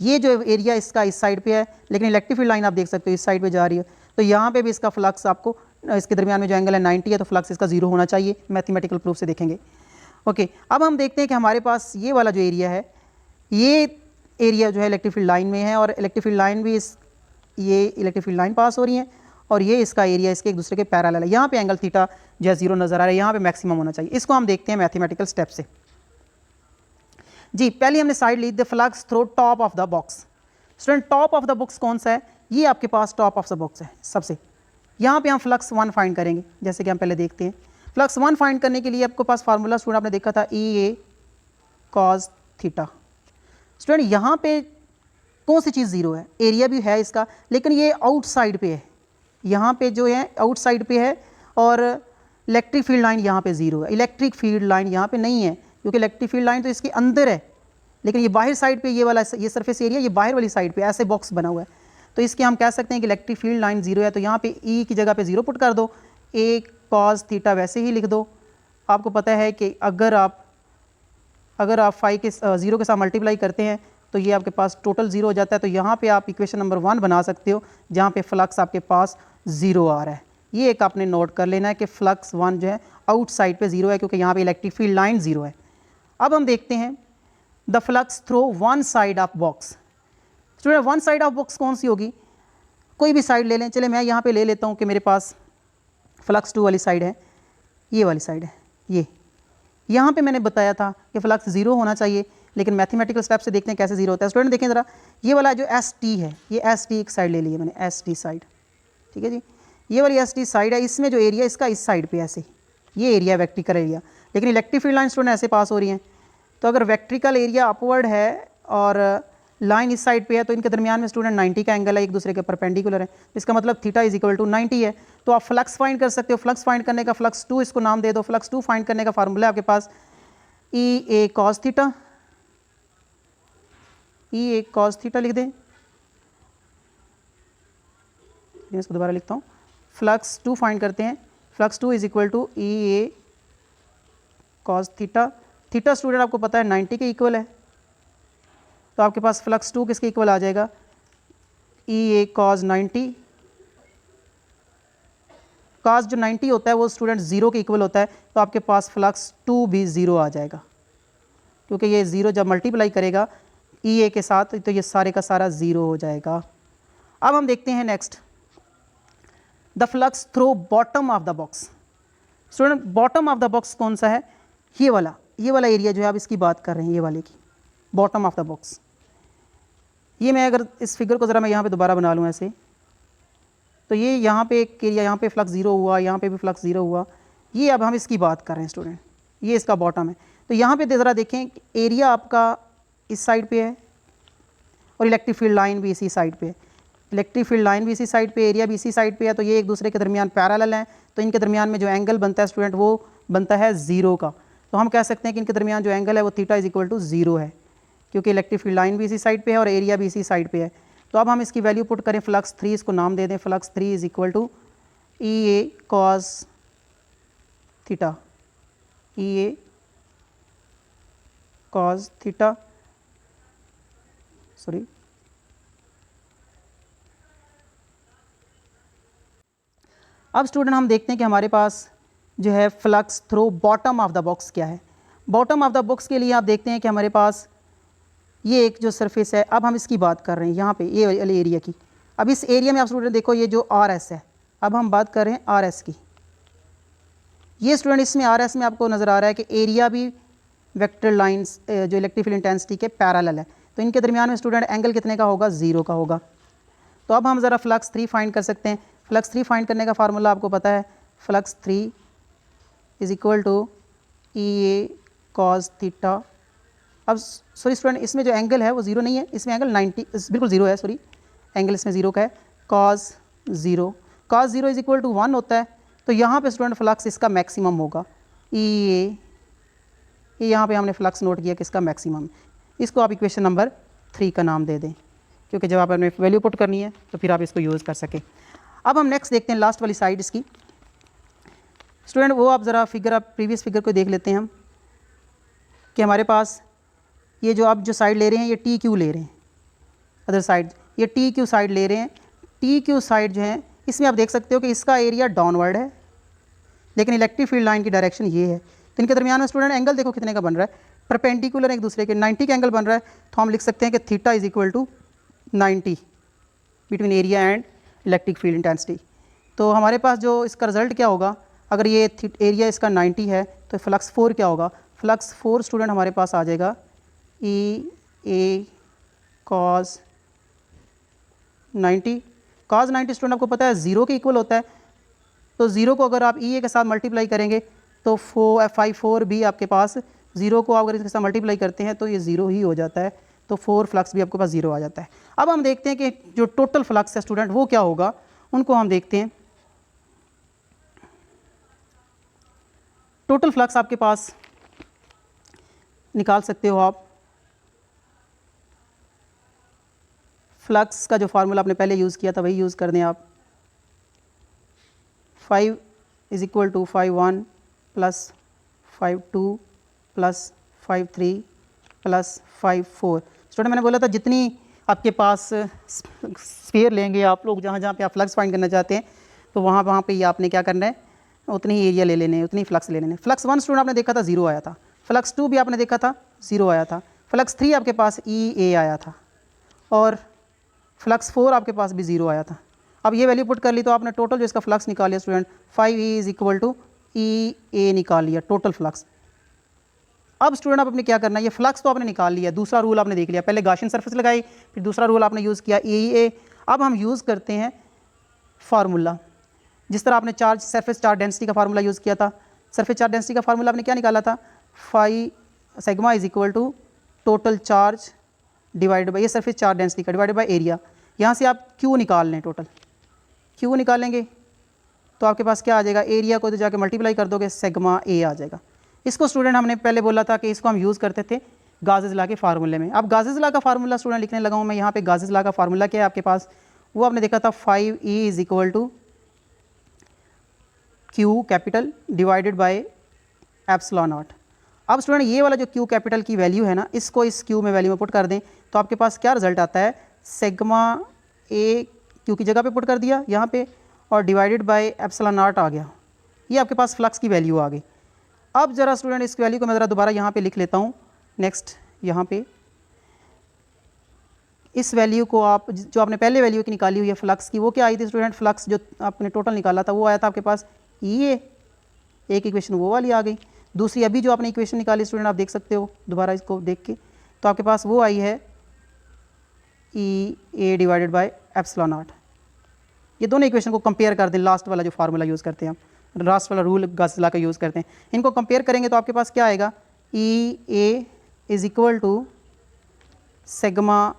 ये जो एरिया इसका इस साइड पे है, लेकिन इलेक्ट्रिक फील्ड लाइन आप देख सकते हो इस साइड पे जा रही है, तो यहाँ पे भी इसका फ्लक्स आपको इसके दरमियान में जो एंगल है 90 है, तो फ्लक्स इसका 0 होना चाहिए, मैथमेटिकल प्रूफ से देखेंगे। ओके, अब हम देखते हैं कि हमारे पास ये वाला जो एरिया है, ये एरिया जो है इलेक्ट्रिक फील्ड लाइन में है, और इलेक्ट्रिक फील्ड लाइन भी ये इलेक्ट्रिक फील्ड लाइन पास हो रही है, और ये इसका एरिया इसके एक दूसरे के पैरेलल है। यहाँ पे एंगल थीटा जो है 0 नज़र आ रहा है, यहाँ पे मैक्सिमम होना चाहिए। इसको हम देखते हैं मैथमेटिकल स्टेप से। जी, पहले हमने साइड ली the flux through top of the box. Student, top of the box कौन सा है? ये आपके पास टॉप ऑफ द बॉक्स है सबसे। यहाँ पे हम फ्लक्स 1 फाइंड करेंगे, जैसे कि हम पहले देखते हैं। फ्लक्स 1 फाइंड करने के लिए आपके पास फार्मूला स्टूडेंट आपने देखा था EA cos थीटा। स्टूडेंट, यहाँ पे कौन सी चीज़ 0 है? एरिया भी है इसका, लेकिन ये आउटसाइड पे है, यहाँ पे जो है आउटसाइड पे है, और इलेक्ट्रिक फील्ड लाइन यहाँ पे 0 है। इलेक्ट्रिक फील्ड लाइन यहाँ पे नहीं है, क्योंकि इलेक्ट्रिक फील्ड लाइन तो इसके अंदर है, लेकिन ये बाहर साइड पे ये वाला ये सरफेस एरिया ये बाहर वाली साइड पे ऐसे बॉक्स बना हुआ है, तो इसके हम कह सकते हैं कि इलेक्ट्रिक फील्ड लाइन 0 है। तो यहाँ पे E की जगह पे 0 पुट कर दो, A cos थीटा वैसे ही लिख दो। आपको पता है कि अगर आप 5 के 0 के साथ मल्टीप्लाई करते हैं तो ये आपके पास टोटल 0 हो जाता है। तो यहाँ पे आप इक्वेशन नंबर 1 बना सकते हो, जहाँ पे फ्लक्स आपके पास 0 आ रहा है। ये एक आपने नोट कर लेना है कि फ्लक्स 1 जो है आउटसाइड पे 0 है, क्योंकि यहाँ पे इलेक्ट्रिक फील्ड लाइन 0 है। अब हम देखते हैं the flux through one side of box. Student, one side of box कौन सी होगी? कोई भी साइड ले लें। चले मैं यहाँ पे ले लेता हूँ कि मेरे पास फ्लक्स 2 वाली साइड है, ये वाली साइड है। ये यहाँ पे मैंने बताया था कि फ्लक्स 0 होना चाहिए, लेकिन मैथमेटिकल स्टेप से देखते हैं कैसे 0 होता है। स्टूडेंट देखें ज़रा, ये वाला जो ST है, ये ST एक साइड ले ली है मैंने, ST साइड, ठीक है जी। ये वाली ST साइड है, इसमें जो एरिया इसका इस साइड पे ऐसे, ये एरिया वेक्ट्रिकल एरिया, लेकिन इलेक्ट्रिक फील्ड लाइन स्टूडेंट ऐसे पास हो रही हैं। तो अगर वेक्ट्रिकल एरिया अपवर्ड है और लाइन इस साइड पे है, तो इनके दरमियान में स्टूडेंट 90 का एंगल है, एक दूसरे के परपेंडिकुलर है। इसका मतलब थीटा इज इक्वल टू 90 है। तो आप फ्लक्स फाइंड कर सकते हो। फ्लक्स फाइंड करने का फ्लक्स 2 इसको नाम दे दो। फ्लक्स 2 फाइंड करने का फार्मूला है आपके पास EA cos theta, EA cos theta लिख दें। इसको दोबारा लिखता हूँ, फ्लक्स 2 फाइंड करते हैं। Flux 2 is equal to EA cos theta. Theta student आपको पता है 90 के इक्वल है, तो आपके पास फ्लक्स 2 किसके इक्वल आ जाएगा? EA cos 90। cos जो 90 होता है वो स्टूडेंट 0 के इक्वल होता है, तो आपके पास फ्लक्स 2 भी 0 आ जाएगा, क्योंकि ये 0 जब मल्टीप्लाई करेगा EA के साथ तो ये सारे का सारा 0 हो जाएगा। अब हम देखते हैं next, the flux through bottom of the box. Student, bottom of the box कौन सा है? ये वाला एरिया जो है आप इसकी बात कर रहे हैं, ये वाले की, बॉटम ऑफ द बॉक्स। ये मैं अगर इस फिगर को ज़रा मैं यहाँ पे दोबारा बना लूँ ऐसे, तो ये यहाँ पे एक एरिया, यहाँ पे फ्लक्स 0 हुआ, यहाँ पे भी फ्लक्स 0 हुआ। ये अब हम इसकी बात कर रहे हैं स्टूडेंट, ये इसका बॉटम है। तो यहाँ पे ज़रा देखें, एरिया आपका इस साइड पे है और इलेक्ट्रिक फील्ड लाइन भी इसी साइड पे है। इलेक्ट्रिक फील्ड लाइन भी इसी साइड पे, एरिया भी इसी साइड पे है, तो ये एक दूसरे के दरमियान पैरेलल हैं। तो इनके दरमियान में जो एंगल बनता है स्टूडेंट वो बनता है 0 का। तो हम कह सकते हैं कि इनके दरमियान जो एंगल है वो थीटा इज इक्वल टू 0 है, क्योंकि इलेक्ट्रिक फील्ड लाइन भी इसी साइड पे है और एरिया भी इसी साइड पे है। तो अब हम इसकी वैल्यू पुट करें, फ्लक्स 3 इसको नाम दे दें। Flux 3 is equal to EA cos theta, EA cos theta, sorry, अब स्टूडेंट हम देखते हैं कि हमारे पास जो है flux through bottom of the box क्या है। बॉटम ऑफ द बॉक्स के लिए आप देखते हैं कि हमारे पास ये एक जो सरफेस है, अब हम इसकी बात कर रहे हैं यहाँ पे ये वाले एरिया की। अब इस एरिया में आप स्टूडेंट देखो, ये जो RS है, अब हम बात कर रहे हैं RS की। ये स्टूडेंट इसमें RS में आपको नज़र आ रहा है कि एरिया भी वेक्टर लाइंस जो इलेक्ट्रिक फील्ड इंटेंसिटी के पैरेलल है, तो इनके दरमियान में स्टूडेंट एंगल कितने का होगा? 0 का होगा। तो अब हम ज़रा फ्लक्स 3 फाइंड कर सकते हैं। फ्लक्स 3 फाइंड करने का फार्मूला आपको पता है, flux 3 is equal to EA cos theta. अब सॉरी स्टूडेंट, इसमें जो एंगल है वो 0 नहीं है, इसमें एंगल 90 बिल्कुल 0 है, सॉरी, एंगल इसमें 0 का है। cos 0 इज इक्वल टू 1 होता है, तो यहाँ पे स्टूडेंट फ्लक्स इसका मैक्सिमम होगा। ये यहाँ पे हमने फ्लक्स नोट किया कि इसका मैक्सिमम। इसको आप इक्वेशन नंबर 3 का नाम दे दें, क्योंकि जब आपने वैल्यू पुट करनी है तो फिर आप इसको यूज़ कर सकें। अब हम नेक्स्ट देखते हैं लास्ट वाली साइड इसकी। स्टूडेंट वो आप ज़रा फिगर, आप प्रीवियस फिगर को देख लेते हैं हम, कि हमारे पास ये जो आप जो साइड ले रहे हैं ये TQ ले रहे हैं। अदर साइड, ये टी क्यू साइड ले रहे हैं। टी क्यू साइड जो है इसमें आप देख सकते हो कि इसका एरिया डाउनवर्ड है, लेकिन इलेक्ट्रिक फील्ड लाइन की डायरेक्शन ये है। तो इनके दरमियान में स्टूडेंट एंगल देखो कितने का बन रहा है, परपेंडिकुलर एक दूसरे के 90 का एंगल बन रहा है। तो हम लिख सकते हैं कि theta is equal to 90 between area and electric field intensity. तो हमारे पास जो इसका रिजल्ट क्या होगा, अगर ये एरिया इसका 90 है तो फ्लक्स 4 क्या होगा, फ्लक्स 4 स्टूडेंट हमारे पास आ जाएगा ई ए कॉज 90। कॉज 90 स्टूडेंट आपको पता है 0 के इक्वल होता है। तो 0 को अगर आप ई ए के साथ मल्टीप्लाई करेंगे तो 4 भी आपके पास 0 को अगर इसके साथ मल्टीप्लाई करते हैं तो ये 0 ही हो जाता है। तो 4 फ्लक्स भी आपके पास 0 आ जाता है। अब हम देखते हैं कि जो टोटल फ्लक्स है स्टूडेंट वो क्या होगा, उनको हम देखते हैं। टोटल फ्लक्स आपके पास निकाल सकते हो आप। फ्लक्स का जो फार्मूला आपने पहले यूज़ किया था वही यूज़ कर दें आप। 5 is equal to 5(1) plus 5(2) plus 5(3) plus 5(4). Student मैंने बोला था जितनी आपके पास स्फीयर लेंगे आप लोग, जहाँ जहाँ पे आप फ्लक्स फाइंड करना चाहते हैं तो वहाँ पे ये आपने क्या करना है, उतनी ही एरिया ले लेने हैं, उतनी फ्लक्स ले लेने हैं। फ्लक्स 1 स्टूडेंट आपने देखा था 0 आया था, फ्लक्स 2 भी आपने देखा था 0 आया था, फ्लक्स 3 आपके पास ई ए आया था और फ्लक्स 4 आपके पास भी 0 आया था। अब ये वैल्यू पुट कर ली तो आपने टोटल जो इसका फ्लक्स निकाल लिया student 5E is equal to E A निकाल लिया टोटल फ्लक्स। अब स्टूडेंट आप अपने क्या करना है, ये फ्लक्स तो आपने निकाल लिया, दूसरा रूल आपने देख लिया, पहले गाशियन सरफेस लगाई, फिर दूसरा रूल आपने यूज़ किया ई ए। अब हम यूज़ करते हैं फार्मूला, जिस तरह आपने चार्ज सरफेस चार्ज डेंसिटी का फार्मूला यूज़ किया था। सरफेस चार्ज डेंसिटी का फार्मूला आपने क्या निकाला था, sigma is equal to total charge divide by, ये सरफेस चार्ज डेंसिटी का डिवाइडेड बाई एरिया। यहाँ से आप क्यू निकाल लें, टोटल क्यू निकालेंगे तो आपके पास क्या आ जाएगा, एरिया को तो जाके मल्टीप्लाई कर दोगे, सिग्मा ए आ जाएगा। इसको स्टूडेंट हमने पहले बोला था कि इसको हम यूज़ करते थे गासेस लॉ के फार्मूले में। अब गासेस लॉ का फार्मूला स्टूडेंट लिखने लगा हूँ मैं यहाँ पे। गासेस लॉ का फार्मूला क्या है आपके पास, वो आपने देखा था 5E is equal to Q capital divided by epsilon naught. अब स्टूडेंट ये वाला जो क्यू कैपिटल की वैल्यू है ना, इसको इस क्यू में वैल्यू में पुट कर दें तो आपके पास क्या रिजल्ट आता है, सिग्मा ए क्यू की जगह पे पुट कर दिया यहाँ पे और डिवाइडेड बाय एप्सिलॉन नॉट आ गया। ये आपके पास फ्लक्स की वैल्यू आ गई। अब ज़रा स्टूडेंट इस वैल्यू को मैं ज़रा दोबारा यहाँ पे लिख लेता हूँ। नेक्स्ट यहाँ पे इस वैल्यू को आप जो आपने पहले वैल्यू की निकाली हुई है फ्लक्स की, वो क्या आई थी स्टूडेंट, फ्लक्स जो आपने टोटल निकाला था वो आया था आपके पास ई ए, एक इक्वेशन वो वाली आ गई। दूसरी अभी जो आपने इक्वेशन निकाली स्टूडेंट आप देख सकते हो दोबारा इसको देख के, तो आपके पास वो आई है ई ए डिवाइडेड बाय एप्सिलॉन नॉट। ये दोनों इक्वेशन को कंपेयर कर दें, लास्ट वाला जो फार्मूला यूज़ करते हैं हम, लास्ट वाला रूल गासेस लॉ का यूज़ करते हैं, इनको कंपेयर करेंगे तो आपके पास क्या आएगा, E A is equal to sigma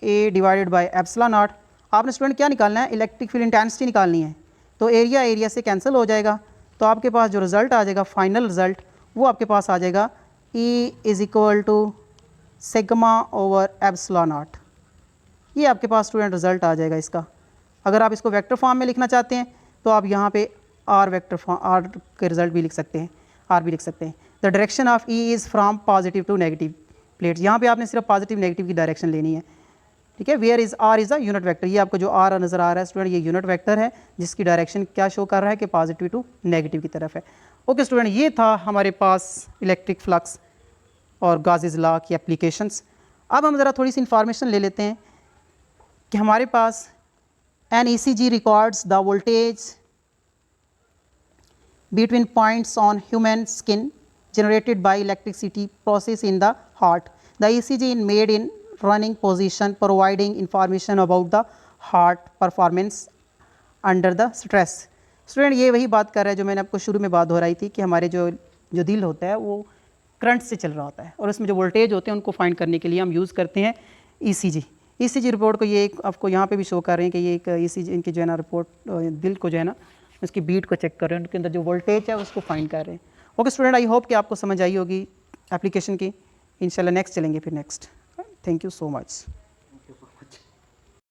A divided by epsilon naught. आपने स्टूडेंट क्या निकालना है, इलेक्ट्रिक फील्ड इंटेंसिटी निकालनी है। तो एरिया एरिया से कैंसिल हो जाएगा, तो आपके पास जो रिज़ल्ट आ जाएगा फाइनल रिज़ल्ट वो आपके पास आ जाएगा E is equal to sigma over epsilon naught. ये आपके पास स्टूडेंट रिज़ल्ट आ जाएगा इसका। अगर आप इसको वेक्टर फॉर्म में लिखना चाहते हैं तो आप यहाँ पे आर वेक्टर फॉर्म, आर के रिज़ल्ट भी लिख सकते हैं, आर भी लिख सकते हैं। The direction of E is from positive to negative plates. यहाँ पे आपने सिर्फ पॉजिटिव नेगेटिव की डायरेक्शन लेनी है, ठीक है। Where is R is a unit vector. ये आपको जो आर नज़र आ रहा है स्टूडेंट, ये यूनिट वेक्टर है जिसकी डायरेक्शन क्या शो कर रहा है कि पॉजिटिव टू नेगेटिव की तरफ है। ओके स्टूडेंट, ये था हमारे पास इलेक्ट्रिक फ्लक्स और गासेस लॉ की एप्लीकेशंस। अब हम ज़रा थोड़ी सी इंफॉर्मेशन ले लेते हैं कि हमारे पास an ECG records the voltage between points on human skin generated by electricity process in the heart. The ECG is made in running position, providing information about the heart performance under the stress. Student ये वही बात कर रहा है जो मैंने आपको शुरू में बात हो रही थी कि हमारे जो दिल होता है वो करंट से चल रहा होता है और उसमें जो वोल्टेज होते हैं उनको फाइंड करने के लिए हम यूज़ करते हैं ECG। ECG रिपोर्ट को ये एक आपको यहाँ पे भी शो कर रहे हैं कि ये एक ECG इनकी जो है ना रिपोर्ट, दिल को जो है ना उसकी बीट को चेक कर रहे हैं, उनके अंदर जो वोल्टेज है उसको फाइंड कर रहे हैं। ओके स्टूडेंट, आई होप कि आपको समझ आई होगी एप्लीकेशन की। इंशाल्लाह नेक्स्ट चलेंगे फिर next. Thank you so much.